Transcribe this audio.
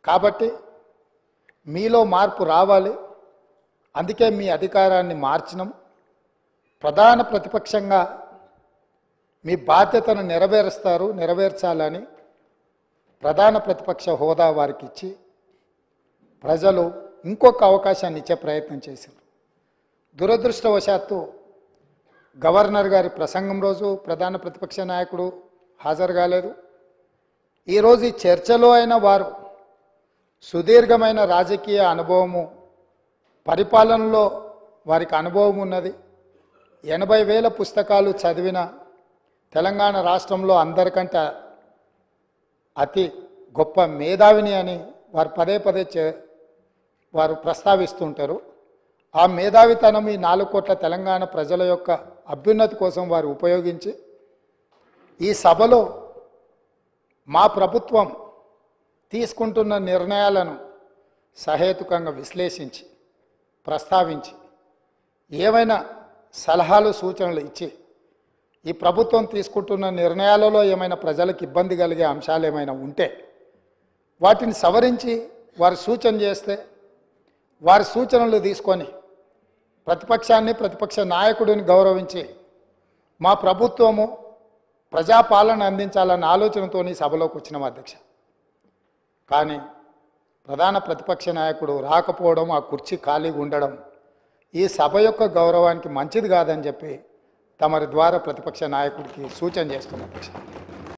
కాబట్టి మీలో మార్పు రావాలి. అందుకే మీ అధికారాన్ని మార్చినాం. ప్రధాన ప్రతిపక్షంగా మీ బాధ్యతను నెరవేర్చాలని ప్రధాన ప్రతిపక్ష హోదా వారికి ఇచ్చి ప్రజలు ఇంకొక అవకాశాన్ని ఇచ్చే ప్రయత్నం చేశారు. దురదృష్టవశాత్తు గవర్నర్ గారి ప్రసంగం రోజు ప్రధాన ప్రతిపక్ష నాయకుడు హాజరు కాలేదు. ఈరోజు ఈ చర్చలో అయిన వారు సుదీర్ఘమైన రాజకీయ అనుభవము, పరిపాలనలో వారికి అనుభవం ఉన్నది. 80,000 పుస్తకాలు చదివిన తెలంగాణ రాష్ట్రంలో అందరికంటే అతి గొప్ప మేధావిని అని వారు పదే పదే వారు ప్రస్తావిస్తుంటారు. ఆ మేధావితనం ఈ 4 కోట్ల తెలంగాణ ప్రజల యొక్క అభ్యున్నతి కోసం వారు ఉపయోగించి ఈ సభలో మా ప్రభుత్వం తీసుకుంటున్న నిర్ణయాలను సహేతుకంగా విశ్లేషించి ప్రస్తావించి ఏమైనా సలహాలు సూచనలు ఇచ్చి ఈ ప్రభుత్వం తీసుకుంటున్న నిర్ణయాలలో ఏమైనా ప్రజలకు ఇబ్బంది కలిగే అంశాలు ఏమైనా ఉంటే వాటిని సవరించి వారు సూచన చేస్తే వారి సూచనలు తీసుకొని ప్రతిపక్షాన్ని, ప్రతిపక్ష నాయకుడిని గౌరవించి మా ప్రభుత్వము ప్రజాపాలన అందించాలన్న ఆలోచనతో సభలోకి వచ్చినాం అధ్యక్ష. కానీ ప్రధాన ప్రతిపక్ష నాయకుడు రాకపోవడం, ఆ కుర్చీ ఖాళీగా ఉండడం ఈ సభ యొక్క గౌరవానికి మంచిది కాదని చెప్పి తమరి ద్వారా ప్రతిపక్ష నాయకుడికి సూచన చేస్తున్నాం అధ్యక్ష.